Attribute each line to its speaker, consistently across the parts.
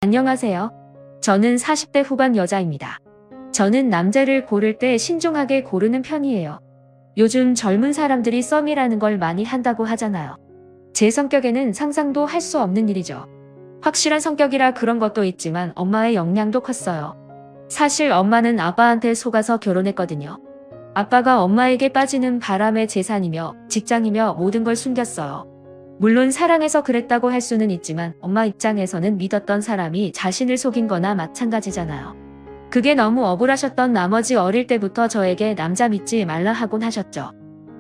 Speaker 1: 안녕하세요. 저는 40대 후반 여자입니다. 저는 남자를 고를 때 신중하게 고르는 편이에요. 요즘 젊은 사람들이 썸이라는 걸 많이 한다고 하잖아요. 제 성격에는 상상도 할 수 없는 일이죠. 확실한 성격이라 그런 것도 있지만 엄마의 영향도 컸어요. 사실 엄마는 아빠한테 속아서 결혼했거든요. 아빠가 엄마에게 빠지는 바람에 재산이며 직장이며 모든 걸 숨겼어요. 물론 사랑해서 그랬다고 할 수는 있지만 엄마 입장에서는 믿었던 사람이 자신을 속인 거나 마찬가지잖아요. 그게 너무 억울하셨던 나머지 어릴 때부터 저에게 남자 믿지 말라 하곤 하셨죠.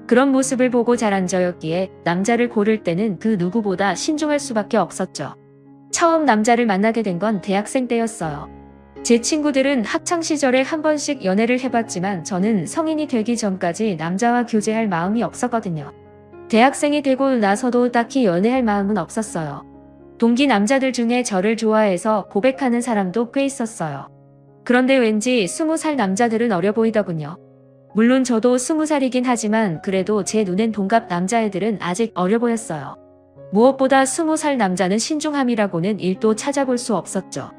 Speaker 1: 그런 모습을 보고 자란 저였기에 남자를 고를 때는 그 누구보다 신중할 수밖에 없었죠. 처음 남자를 만나게 된 건 대학생 때였어요. 제 친구들은 학창시절에 한 번씩 연애를 해봤지만 저는 성인이 되기 전까지 남자와 교제할 마음이 없었거든요. 대학생이 되고 나서도 딱히 연애할 마음은 없었어요. 동기 남자들 중에 저를 좋아해서 고백하는 사람도 꽤 있었어요. 그런데 왠지 20살 남자들은 어려 보이더군요. 물론 저도 20살이긴 하지만 그래도 제 눈엔 동갑 남자애들은 아직 어려 보였어요. 무엇보다 20살 남자는 신중함이라고는 1도 찾아볼 수 없었죠.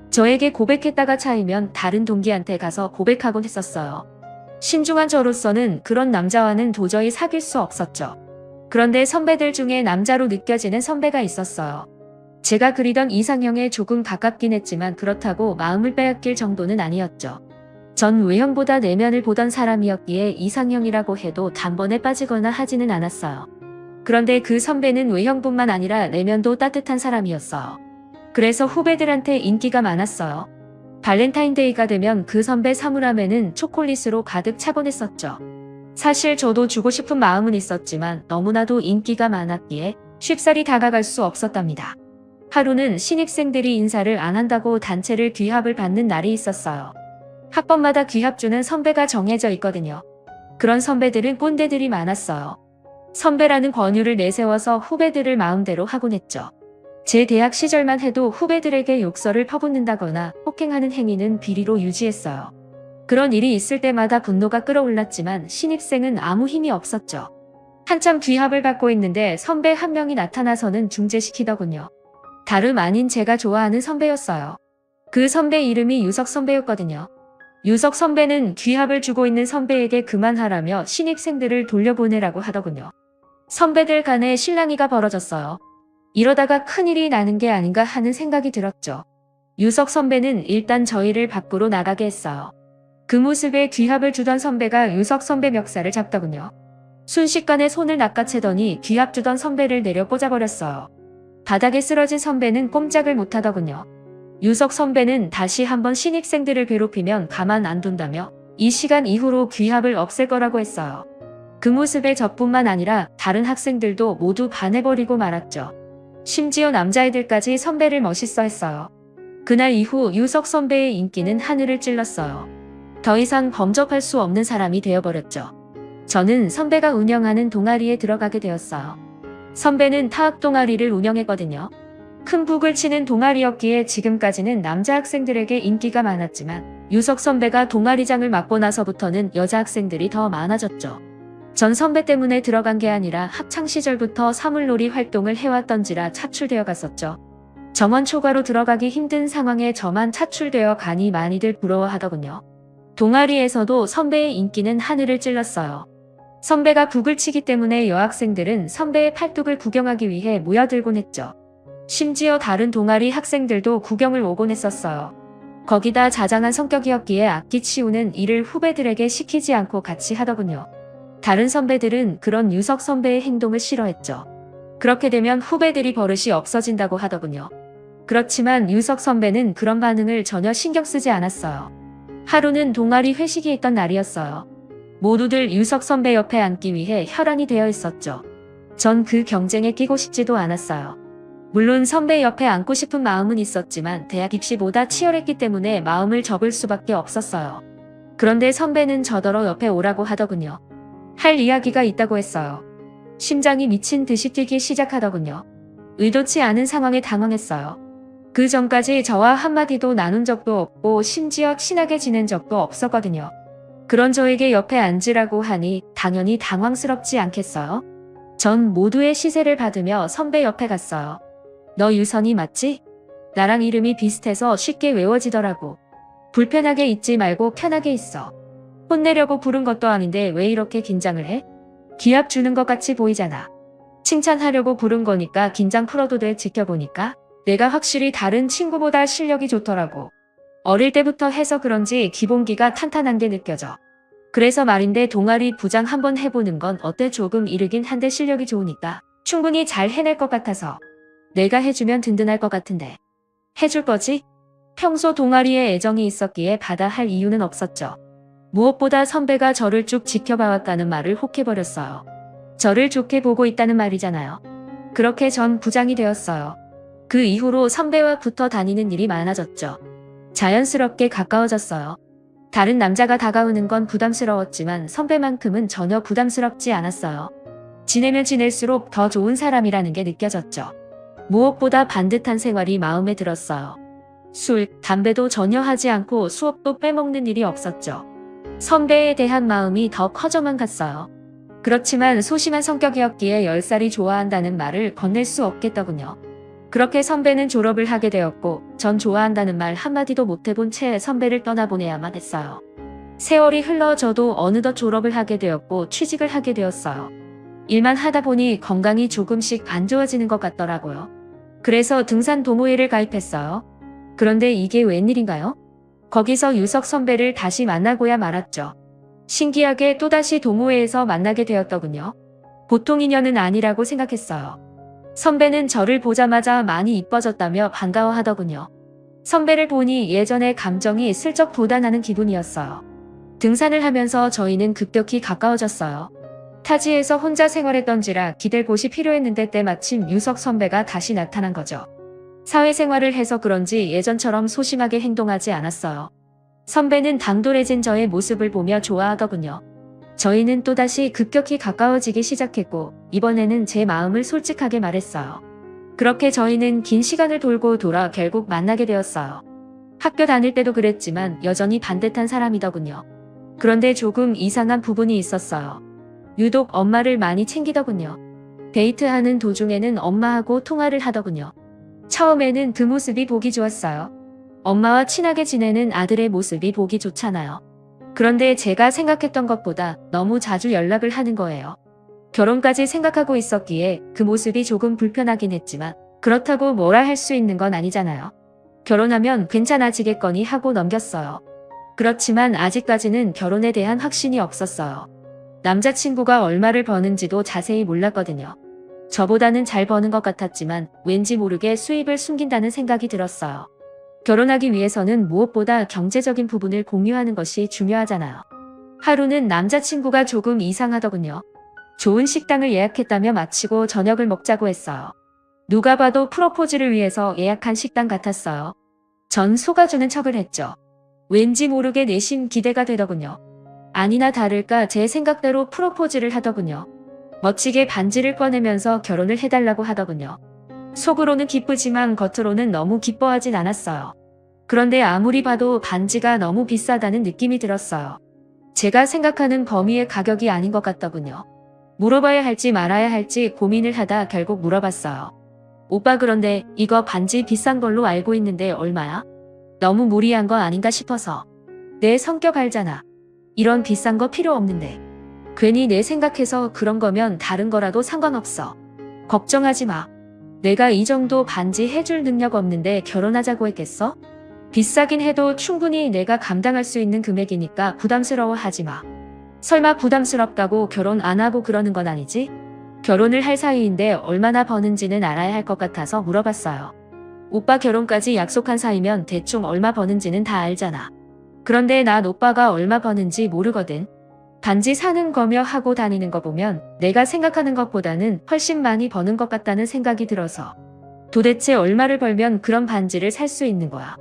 Speaker 1: 저에게 고백했다가 차이면 다른 동기한테 가서 고백하곤 했었어요. 신중한 저로서는 그런 남자와는 도저히 사귈 수 없었죠. 그런데 선배들 중에 남자로 느껴지는 선배가 있었어요. 제가 그리던 이상형에 조금 가깝긴 했지만 그렇다고 마음을 빼앗길 정도는 아니었죠. 전 외형보다 내면을 보던 사람이었기에 이상형이라고 해도 단번에 빠지거나 하지는 않았어요. 그런데 그 선배는 외형뿐만 아니라 내면도 따뜻한 사람이었어요. 그래서 후배들한테 인기가 많았어요. 발렌타인데이가 되면 그 선배 사물함에는 초콜릿으로 가득 차곤 했었죠. 사실 저도 주고 싶은 마음은 있었지만 너무나도 인기가 많았기에 쉽사리 다가갈 수 없었답니다. 하루는 신입생들이 인사를 안 한다고 단체를 귀합을 받는 날이 있었어요. 학번마다 귀합 주는 선배가 정해져 있거든요. 그런 선배들은 꼰대들이 많았어요. 선배라는 권유를 내세워서 후배들을 마음대로 하곤 했죠. 제 대학 시절만 해도 후배들에게 욕설을 퍼붓는다거나 폭행하는 행위는 비리로 유지했어요. 그런 일이 있을 때마다 분노가 끌어올랐지만 신입생은 아무 힘이 없었죠. 한참 귀합을 받고 있는데 선배 한 명이 나타나서는 중재시키더군요. 다름 아닌 제가 좋아하는 선배였어요. 그 선배 이름이 유석 선배였거든요. 유석 선배는 귀합을 주고 있는 선배에게 그만하라며 신입생들을 돌려보내라고 하더군요. 선배들 간에 실랑이가 벌어졌어요. 이러다가 큰일이 나는 게 아닌가 하는 생각이 들었죠. 유석 선배는 일단 저희를 밖으로 나가게 했어요. 그 모습에 귀합을 주던 선배가 유석 선배 멱살을 잡더군요. 순식간에 손을 낚아채더니 귀합 주던 선배를 내려 꽂아버렸어요. 바닥에 쓰러진 선배는 꼼짝을 못하더군요. 유석 선배는 다시 한번 신입생들을 괴롭히면 가만 안 둔다며 이 시간 이후로 귀합을 없앨 거라고 했어요. 그 모습에 저뿐만 아니라 다른 학생들도 모두 반해버리고 말았죠. 심지어 남자애들까지 선배를 멋있어 했어요. 그날 이후 유석 선배의 인기는 하늘을 찔렀어요. 더 이상 범접할 수 없는 사람이 되어버렸죠. 저는 선배가 운영하는 동아리에 들어가게 되었어요. 선배는 타학 동아리를 운영했거든요. 큰 북을 치는 동아리였기에 지금까지는 남자 학생들에게 인기가 많았지만 유석 선배가 동아리장을 맡고 나서부터는 여자 학생들이 더 많아졌죠. 전 선배 때문에 들어간 게 아니라 학창시절부터 사물놀이 활동을 해왔던지라 차출되어 갔었죠. 정원 초과로 들어가기 힘든 상황에 저만 차출되어 가니 많이들 부러워하더군요. 동아리에서도 선배의 인기는 하늘을 찔렀어요. 선배가 북을 치기 때문에 여학생들은 선배의 팔뚝을 구경하기 위해 모여들곤 했죠. 심지어 다른 동아리 학생들도 구경을 오곤 했었어요. 거기다 자장한 성격이었기에 악기 치우는 일을 후배들에게 시키지 않고 같이 하더군요. 다른 선배들은 그런 유석 선배의 행동을 싫어했죠. 그렇게 되면 후배들이 버릇이 없어진다고 하더군요. 그렇지만 유석 선배는 그런 반응을 전혀 신경 쓰지 않았어요. 하루는 동아리 회식이 있던 날이었어요. 모두들 유석 선배 옆에 앉기 위해 혈안이 되어 있었죠. 전 그 경쟁에 끼고 싶지도 않았어요. 물론 선배 옆에 앉고 싶은 마음은 있었지만 대학 입시보다 치열했기 때문에 마음을 접을 수밖에 없었어요. 그런데 선배는 저더러 옆에 오라고 하더군요. 할 이야기가 있다고 했어요. 심장이 미친 듯이 뛰기 시작하더군요. 의도치 않은 상황에 당황했어요. 그 전까지 저와 한마디도 나눈 적도 없고 심지어 친하게 지낸 적도 없었거든요. 그런 저에게 옆에 앉으라고 하니 당연히 당황스럽지 않겠어요? 전 모두의 시세를 받으며 선배 옆에 갔어요. 너 유선이 맞지? 나랑 이름이 비슷해서 쉽게 외워지더라고. 불편하게 있지 말고 편하게 있어. 혼내려고 부른 것도 아닌데 왜 이렇게 긴장을 해? 기합 주는 것 같이 보이잖아. 칭찬하려고 부른 거니까 긴장 풀어도 돼. 지켜보니까 내가 확실히 다른 친구보다 실력이 좋더라고. 어릴 때부터 해서 그런지 기본기가 탄탄한 게 느껴져. 그래서 말인데 동아리 부장 한번 해보는 건 어때? 조금 이르긴 한데 실력이 좋으니까 충분히 잘 해낼 것 같아서. 내가 해주면 든든할 것 같은데. 해줄 거지? 평소 동아리에 애정이 있었기에 받아 할 이유는 없었죠. 무엇보다 선배가 저를 쭉 지켜봐왔다는 말을 혹해버렸어요. 저를 좋게 보고 있다는 말이잖아요. 그렇게 전 부장이 되었어요. 그 이후로 선배와 붙어 다니는 일이 많아졌죠. 자연스럽게 가까워졌어요. 다른 남자가 다가오는 건 부담스러웠지만 선배만큼은 전혀 부담스럽지 않았어요. 지내면 지낼수록 더 좋은 사람이라는 게 느껴졌죠. 무엇보다 반듯한 생활이 마음에 들었어요. 술, 담배도 전혀 하지 않고 수업도 빼먹는 일이 없었죠. 선배에 대한 마음이 더 커져만 갔어요. 그렇지만 소심한 성격이었기에 10살이 좋아한다는 말을 건넬 수 없겠더군요. 그렇게 선배는 졸업을 하게 되었고 전 좋아한다는 말 한마디도 못해본 채 선배를 떠나보내야만 했어요. 세월이 흘러 저도 어느덧 졸업을 하게 되었고 취직을 하게 되었어요. 일만 하다 보니 건강이 조금씩 안 좋아지는 것 같더라고요. 그래서 등산 동호회를 가입했어요. 그런데 이게 웬일인가요? 거기서 유석 선배를 다시 만나고야 말았죠. 신기하게 또다시 동호회에서 만나게 되었더군요. 보통 인연은 아니라고 생각했어요. 선배는 저를 보자마자 많이 이뻐졌다며 반가워하더군요. 선배를 보니 예전의 감정이 슬쩍 돋아나는 기분이었어요. 등산을 하면서 저희는 급격히 가까워졌어요. 타지에서 혼자 생활했던지라 기댈 곳이 필요했는데 때마침 유석 선배가 다시 나타난 거죠. 사회생활을 해서 그런지 예전처럼 소심하게 행동하지 않았어요. 선배는 당돌해진 저의 모습을 보며 좋아하더군요. 저희는 또다시 급격히 가까워지기 시작했고 이번에는 제 마음을 솔직하게 말했어요. 그렇게 저희는 긴 시간을 돌고 돌아 결국 만나게 되었어요. 학교 다닐 때도 그랬지만 여전히 반듯한 사람이더군요. 그런데 조금 이상한 부분이 있었어요. 유독 엄마를 많이 챙기더군요. 데이트하는 도중에는 엄마하고 통화를 하더군요. 처음에는 그 모습이 보기 좋았어요. 엄마와 친하게 지내는 아들의 모습이 보기 좋잖아요. 그런데 제가 생각했던 것보다 너무 자주 연락을 하는 거예요. 결혼까지 생각하고 있었기에 그 모습이 조금 불편하긴 했지만 그렇다고 뭐라 할 수 있는 건 아니잖아요. 결혼하면 괜찮아지겠거니 하고 넘겼어요. 그렇지만 아직까지는 결혼에 대한 확신이 없었어요. 남자친구가 얼마를 버는지도 자세히 몰랐거든요. 저보다는 잘 버는 것 같았지만 왠지 모르게 수입을 숨긴다는 생각이 들었어요. 결혼하기 위해서는 무엇보다 경제적인 부분을 공유하는 것이 중요하잖아요. 하루는 남자친구가 조금 이상하더군요. 좋은 식당을 예약했다며 마치고 저녁을 먹자고 했어요. 누가 봐도 프로포즈를 위해서 예약한 식당 같았어요. 전 속아주는 척을 했죠. 왠지 모르게 내심 기대가 되더군요. 아니나 다를까 제 생각대로 프로포즈를 하더군요. 멋지게 반지를 꺼내면서 결혼을 해달라고 하더군요. 속으로는 기쁘지만 겉으로는 너무 기뻐하진 않았어요. 그런데 아무리 봐도 반지가 너무 비싸다는 느낌이 들었어요. 제가 생각하는 범위의 가격이 아닌 것 같더군요. 물어봐야 할지 말아야 할지 고민을 하다 결국 물어봤어요. 오빠 그런데 이거 반지 비싼 걸로 알고 있는데 얼마야? 너무 무리한 거 아닌가 싶어서. 내 성격 알잖아. 이런 비싼 거 필요 없는데. 괜히 내 생각해서 그런 거면 다른 거라도 상관없어. 걱정하지 마. 내가 이 정도 반지 해줄 능력 없는데 결혼하자고 했겠어? 비싸긴 해도 충분히 내가 감당할 수 있는 금액이니까 부담스러워하지 마. 설마 부담스럽다고 결혼 안 하고 그러는 건 아니지? 결혼을 할 사이인데 얼마나 버는지는 알아야 할 것 같아서 물어봤어요. 오빠 결혼까지 약속한 사이면 대충 얼마 버는지는 다 알잖아. 그런데 난 오빠가 얼마 버는지 모르거든. 반지 사는 거며 하고 다니는 거 보면 내가 생각하는 것보다는 훨씬 많이 버는 것 같다는 생각이 들어서. 도대체 얼마를 벌면 그런 반지를 살 수 있는 거야?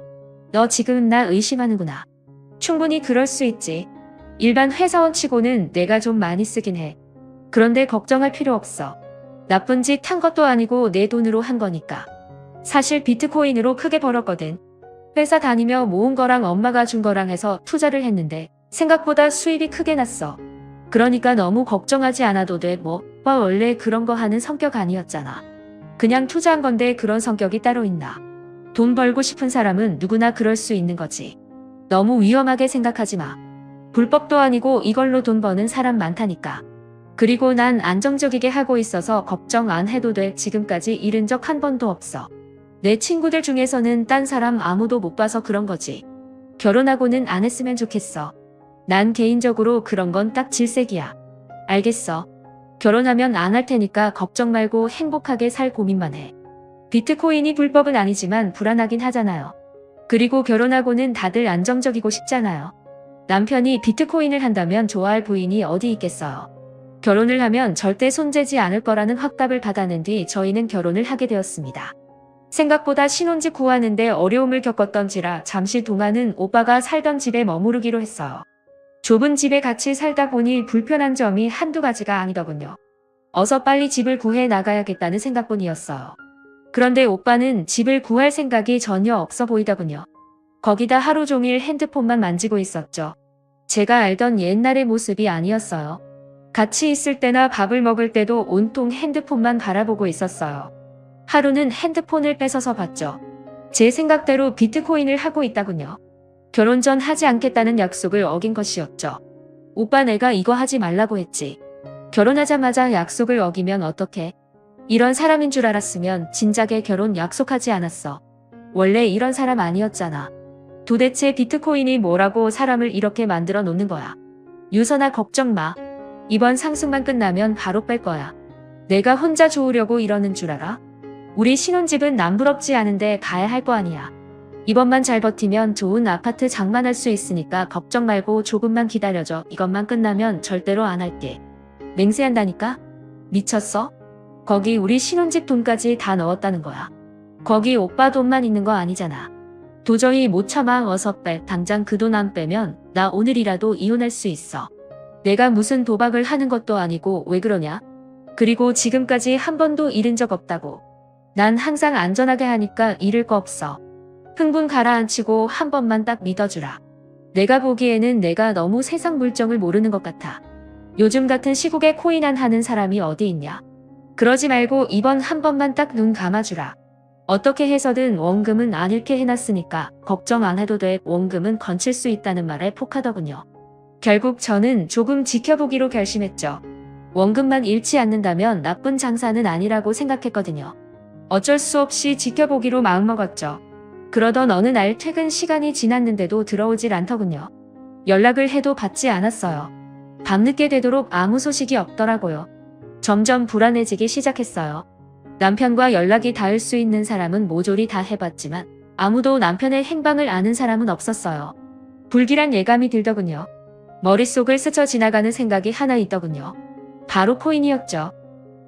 Speaker 1: 너 지금 나 의심하는구나. 충분히 그럴 수 있지. 일반 회사원 치고는 내가 좀 많이 쓰긴 해. 그런데 걱정할 필요 없어. 나쁜 짓 한 것도 아니고 내 돈으로 한 거니까. 사실 비트코인으로 크게 벌었거든. 회사 다니며 모은 거랑 엄마가 준 거랑 해서 투자를 했는데 생각보다 수입이 크게 났어. 그러니까 너무 걱정하지 않아도 돼. 뭐, 오빠 원래 그런 거 하는 성격 아니었잖아. 그냥 투자한 건데 그런 성격이 따로 있나. 돈 벌고 싶은 사람은 누구나 그럴 수 있는 거지. 너무 위험하게 생각하지 마. 불법도 아니고 이걸로 돈 버는 사람 많다니까. 그리고 난 안정적이게 하고 있어서 걱정 안 해도 돼. 지금까지 잃은 적 한 번도 없어. 내 친구들 중에서는 딴 사람 아무도 못 봐서 그런 거지. 결혼하고는 안 했으면 좋겠어. 난 개인적으로 그런 건 딱 질색이야. 알겠어. 결혼하면 안 할 테니까 걱정 말고 행복하게 살 고민만 해. 비트코인이 불법은 아니지만 불안하긴 하잖아요. 그리고 결혼하고는 다들 안정적이고 싶잖아요. 남편이 비트코인을 한다면 좋아할 부인이 어디 있겠어요. 결혼을 하면 절대 손재지 않을 거라는 확답을 받아낸 뒤 저희는 결혼을 하게 되었습니다. 생각보다 신혼집 구하는데 어려움을 겪었던지라 잠시 동안은 오빠가 살던 집에 머무르기로 했어요. 좁은 집에 같이 살다 보니 불편한 점이 한두 가지가 아니더군요. 어서 빨리 집을 구해 나가야겠다는 생각뿐이었어요. 그런데 오빠는 집을 구할 생각이 전혀 없어 보이더군요. 거기다 하루 종일 핸드폰만 만지고 있었죠. 제가 알던 옛날의 모습이 아니었어요. 같이 있을 때나 밥을 먹을 때도 온통 핸드폰만 바라보고 있었어요. 하루는 핸드폰을 뺏어서 봤죠. 제 생각대로 비트코인을 하고 있다군요. 결혼 전 하지 않겠다는 약속을 어긴 것이었죠. 오빠 내가 이거 하지 말라고 했지. 결혼하자마자 약속을 어기면 어떡해? 이런 사람인 줄 알았으면 진작에 결혼 약속하지 않았어. 원래 이런 사람 아니었잖아. 도대체 비트코인이 뭐라고 사람을 이렇게 만들어 놓는 거야. 유선아 걱정 마. 이번 상승만 끝나면 바로 뺄 거야. 내가 혼자 좋으려고 이러는 줄 알아? 우리 신혼집은 남부럽지 않은데 가야 할 거 아니야. 이번만 잘 버티면 좋은 아파트 장만할 수 있으니까 걱정 말고 조금만 기다려줘. 이것만 끝나면 절대로 안 할게. 맹세한다니까? 미쳤어? 거기 우리 신혼집 돈까지 다 넣었다는 거야. 거기 오빠 돈만 있는 거 아니잖아. 도저히 못 참아. 어서 빼. 당장 그 돈 안 빼면 나 오늘이라도 이혼할 수 있어. 내가 무슨 도박을 하는 것도 아니고 왜 그러냐? 그리고 지금까지 한 번도 잃은 적 없다고. 난 항상 안전하게 하니까 잃을 거 없어. 흥분 가라앉히고 한 번만 딱 믿어주라. 내가 보기에는 내가 너무 세상 물정을 모르는 것 같아. 요즘 같은 시국에 코인안 하는 사람이 어디 있냐? 그러지 말고 이번 한 번만 딱 눈 감아주라. 어떻게 해서든 원금은 안 잃게 해놨으니까 걱정 안 해도 돼. 원금은 건칠 수 있다는 말에 폭하더군요. 결국 저는 조금 지켜보기로 결심했죠. 원금만 잃지 않는다면 나쁜 장사는 아니라고 생각했거든요. 어쩔 수 없이 지켜보기로 마음먹었죠. 그러던 어느 날 퇴근 시간이 지났는데도 들어오질 않더군요. 연락을 해도 받지 않았어요. 밤늦게 되도록 아무 소식이 없더라고요. 점점 불안해지기 시작했어요. 남편과 연락이 닿을 수 있는 사람은 모조리 다 해봤지만 아무도 남편의 행방을 아는 사람은 없었어요. 불길한 예감이 들더군요. 머릿속을 스쳐 지나가는 생각이 하나 있더군요. 바로 코인이었죠.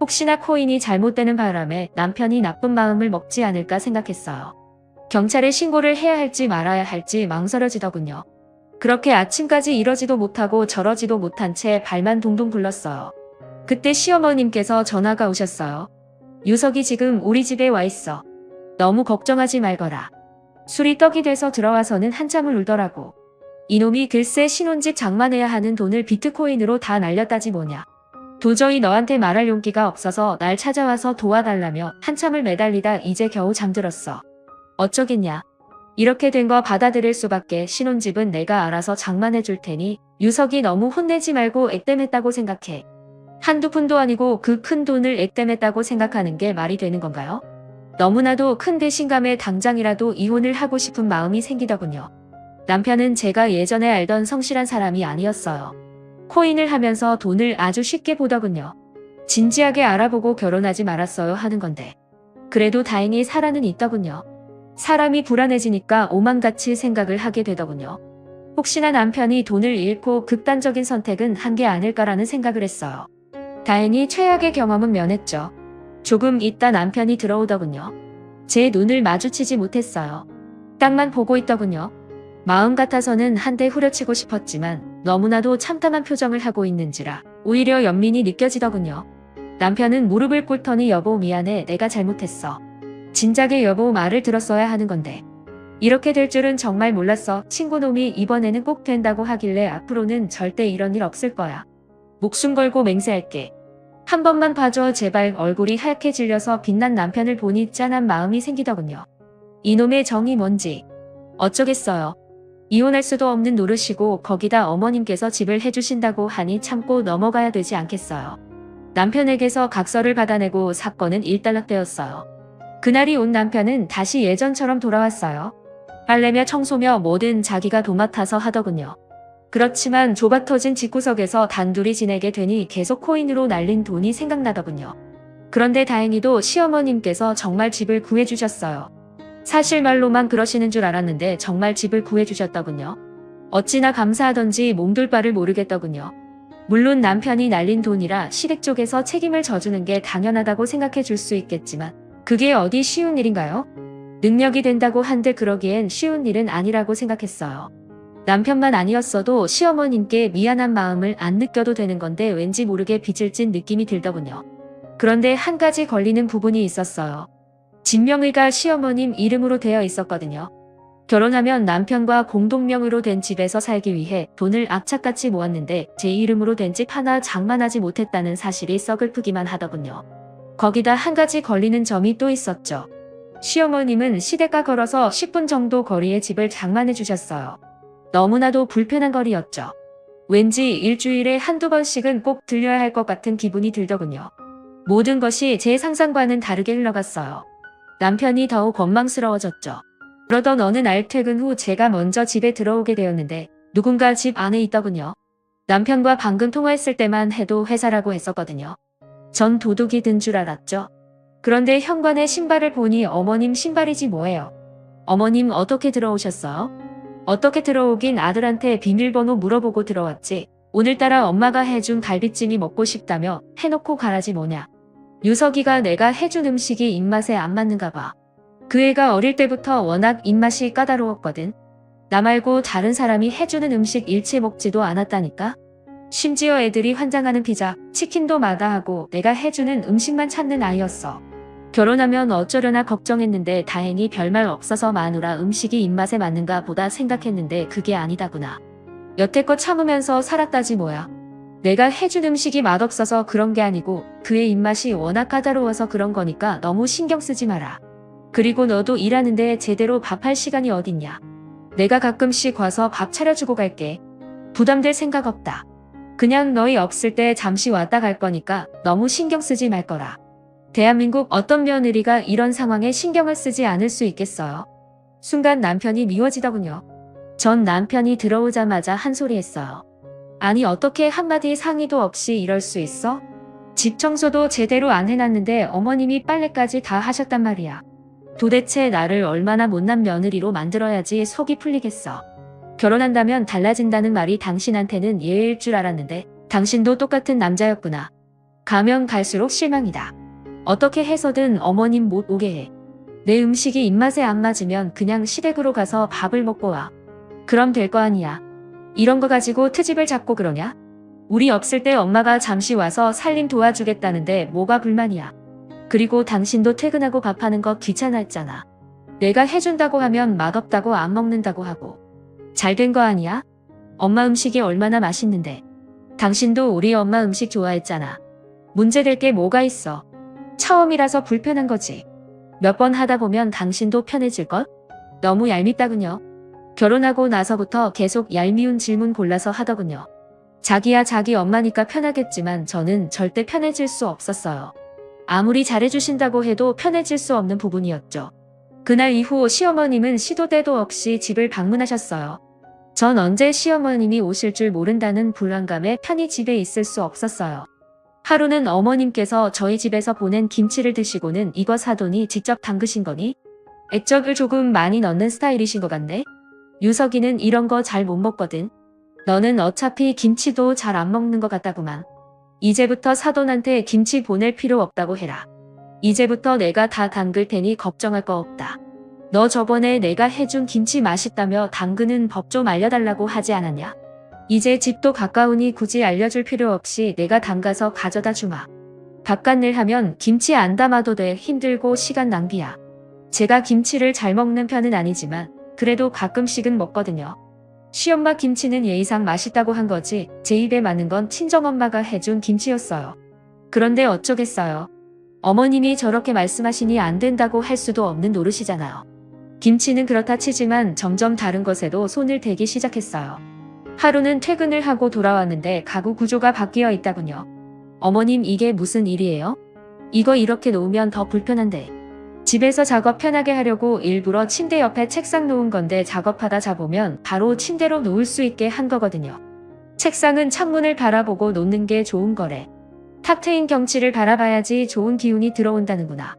Speaker 1: 혹시나 코인이 잘못되는 바람에 남편이 나쁜 마음을 먹지 않을까 생각했어요. 경찰에 신고를 해야 할지 말아야 할지 망설여지더군요. 그렇게 아침까지 이러지도 못하고 저러지도 못한 채 발만 동동 굴렀어요. 그때 시어머님께서 전화가 오셨어요. 유석이 지금 우리 집에 와 있어. 너무 걱정하지 말거라. 술이 떡이 돼서 들어와서는 한참을 울더라고. 이놈이 글쎄 신혼집 장만해야 하는 돈을 비트코인으로 다 날렸다지 뭐냐. 도저히 너한테 말할 용기가 없어서 날 찾아와서 도와달라며 한참을 매달리다 이제 겨우 잠들었어. 어쩌겠냐. 이렇게 된 거 받아들일 수밖에. 신혼집은 내가 알아서 장만해 줄 테니 유석이 너무 혼내지 말고 액땜했다고 생각해. 한두 푼도 아니고 그 큰 돈을 액땜했다고 생각하는 게 말이 되는 건가요? 너무나도 큰 배신감에 당장이라도 이혼을 하고 싶은 마음이 생기더군요. 남편은 제가 예전에 알던 성실한 사람이 아니었어요. 코인을 하면서 돈을 아주 쉽게 보더군요. 진지하게 알아보고 결혼하지 말았어요 하는 건데. 그래도 다행히 살아는 있더군요. 사람이 불안해지니까 오만같이 생각을 하게 되더군요. 혹시나 남편이 돈을 잃고 극단적인 선택은 한 게 아닐까라는 생각을 했어요. 다행히 최악의 경험은 면했죠. 조금 있다 남편이 들어오더군요. 제 눈을 마주치지 못했어요. 땅만 보고 있더군요. 마음 같아서는 한 대 후려치고 싶었지만 너무나도 참담한 표정을 하고 있는지라 오히려 연민이 느껴지더군요. 남편은 무릎을 꿇더니 여보 미안해 내가 잘못했어. 진작에 여보 말을 들었어야 하는 건데. 이렇게 될 줄은 정말 몰랐어. 친구놈이 이번에는 꼭 된다고 하길래 앞으로는 절대 이런 일 없을 거야. 목숨 걸고 맹세할게. 한 번만 봐줘 제발. 얼굴이 하얗게 질려서 빛난 남편을 보니 짠한 마음이 생기더군요. 이놈의 정이 뭔지. 어쩌겠어요. 이혼할 수도 없는 노릇이고 거기다 어머님께서 집을 해주신다고 하니 참고 넘어가야 되지 않겠어요. 남편에게서 각서를 받아내고 사건은 일단락되었어요. 그날이 온 남편은 다시 예전처럼 돌아왔어요. 빨래며 청소며 뭐든 자기가 도맡아서 하더군요. 그렇지만 좁아터진 집구석에서 단둘이 지내게 되니 계속 코인으로 날린 돈이 생각나더군요. 그런데 다행히도 시어머님께서 정말 집을 구해주셨어요. 사실 말로만 그러시는 줄 알았는데 정말 집을 구해주셨더군요. 어찌나 감사하던지 몸둘 바를 모르겠더군요. 물론 남편이 날린 돈이라 시댁 쪽에서 책임을 져주는 게 당연하다고 생각해 줄 수 있겠지만 그게 어디 쉬운 일인가요? 능력이 된다고 한들 그러기엔 쉬운 일은 아니라고 생각했어요. 남편만 아니었어도 시어머님께 미안한 마음을 안 느껴도 되는 건데 왠지 모르게 빚을 진 느낌이 들더군요. 그런데 한 가지 걸리는 부분이 있었어요. 진명의가 시어머님 이름으로 되어 있었거든요. 결혼하면 남편과 공동명의로 된 집에서 살기 위해 돈을 악착같이 모았는데 제 이름으로 된 집 하나 장만하지 못했다는 사실이 서글프기만 하더군요. 거기다 한 가지 걸리는 점이 또 있었죠. 시어머님은 시댁과 걸어서 10분 정도 거리의 집을 장만해 주셨어요. 너무나도 불편한 거리였죠. 왠지 일주일에 한두 번씩은 꼭 들려야 할 것 같은 기분이 들더군요. 모든 것이 제 상상과는 다르게 흘러갔어요. 남편이 더욱 원망스러워졌죠. 그러던 어느 날 퇴근 후 제가 먼저 집에 들어오게 되었는데 누군가 집 안에 있더군요. 남편과 방금 통화했을 때만 해도 회사라고 했었거든요. 전 도둑이 든 줄 알았죠. 그런데 현관에 신발을 보니 어머님 신발이지 뭐예요. 어머님 어떻게 들어오셨어요? 어떻게 들어오긴 아들한테 비밀번호 물어보고 들어왔지. 오늘따라 엄마가 해준 갈비찜이 먹고 싶다며 해놓고 가라지 뭐냐. 유석이가 내가 해준 음식이 입맛에 안 맞는가 봐. 그 애가 어릴 때부터 워낙 입맛이 까다로웠거든. 나 말고 다른 사람이 해주는 음식 일체 먹지도 않았다니까. 심지어 애들이 환장하는 피자, 치킨도 마다하고 내가 해주는 음식만 찾는 아이였어. 결혼하면 어쩌려나 걱정했는데 다행히 별말 없어서 마누라 음식이 입맛에 맞는가 보다 생각했는데 그게 아니다구나. 여태껏 참으면서 살았다지 뭐야. 내가 해준 음식이 맛없어서 그런 게 아니고 그의 입맛이 워낙 까다로워서 그런 거니까 너무 신경 쓰지 마라. 그리고 너도 일하는데 제대로 밥할 시간이 어딨냐. 내가 가끔씩 와서 밥 차려주고 갈게. 부담될 생각 없다. 그냥 너희 없을 때 잠시 왔다 갈 거니까 너무 신경 쓰지 말 거라. 대한민국 어떤 며느리가 이런 상황에 신경을 쓰지 않을 수 있겠어요. 순간 남편이 미워지더군요. 전 남편이 들어오자마자 한 소리 했어요. 아니 어떻게 한마디 상의도 없이 이럴 수 있어? 집 청소도 제대로 안 해놨는데 어머님이 빨래까지 다 하셨단 말이야. 도대체 나를 얼마나 못난 며느리로 만들어야지 속이 풀리겠어. 결혼한다면 달라진다는 말이 당신한테는 예외일 줄 알았는데 당신도 똑같은 남자였구나. 가면 갈수록 실망이다. 어떻게 해서든 어머님 못 오게 해. 내 음식이 입맛에 안 맞으면 그냥 시댁으로 가서 밥을 먹고 와. 그럼 될 거 아니야. 이런 거 가지고 트집을 잡고 그러냐? 우리 없을 때 엄마가 잠시 와서 살림 도와주겠다는데 뭐가 불만이야. 그리고 당신도 퇴근하고 밥하는 거 귀찮아 했잖아. 내가 해준다고 하면 맛없다고 안 먹는다고 하고. 잘 된 거 아니야? 엄마 음식이 얼마나 맛있는데. 당신도 우리 엄마 음식 좋아했잖아. 문제될 게 뭐가 있어. 처음이라서 불편한 거지. 몇 번 하다 보면 당신도 편해질걸? 너무 얄밉다군요. 결혼하고 나서부터 계속 얄미운 질문 골라서 하더군요. 자기야 자기 엄마니까 편하겠지만 저는 절대 편해질 수 없었어요. 아무리 잘해주신다고 해도 편해질 수 없는 부분이었죠. 그날 이후 시어머님은 시도 때도 없이 집을 방문하셨어요. 전 언제 시어머님이 오실 줄 모른다는 불안감에 편히 집에 있을 수 없었어요. 하루는 어머님께서 저희 집에서 보낸 김치를 드시고는 이거 사더니 직접 담그신 거니? 액젓을 조금 많이 넣는 스타일이신 것 같네? 유석이는 이런 거 잘 못 먹거든. 너는 어차피 김치도 잘 안 먹는 것 같다구만. 이제부터 사돈한테 김치 보낼 필요 없다고 해라. 이제부터 내가 다 담글 테니 걱정할 거 없다. 너 저번에 내가 해준 김치 맛있다며 담그는 법 좀 알려달라고 하지 않았냐? 이제 집도 가까우니 굳이 알려줄 필요 없이 내가 담가서 가져다 주마. 바깥일 하면 김치 안 담아도 돼. 힘들고 시간 낭비야. 제가 김치를 잘 먹는 편은 아니지만 그래도 가끔씩은 먹거든요. 시엄마 김치는 예의상 맛있다고 한 거지 제 입에 맞는 건 친정엄마가 해준 김치였어요. 그런데 어쩌겠어요. 어머님이 저렇게 말씀하시니 안 된다고 할 수도 없는 노릇이잖아요. 김치는 그렇다 치지만 점점 다른 것에도 손을 대기 시작했어요. 하루는 퇴근을 하고 돌아왔는데 가구 구조가 바뀌어 있다군요. 어머님, 이게 무슨 일이에요? 이거 이렇게 놓으면 더 불편한데. 집에서 작업 편하게 하려고 일부러 침대 옆에 책상 놓은 건데 작업하다 자보면 바로 침대로 놓을 수 있게 한 거거든요. 책상은 창문을 바라보고 놓는 게 좋은 거래. 탁 트인 경치를 바라봐야지 좋은 기운이 들어온다는구나.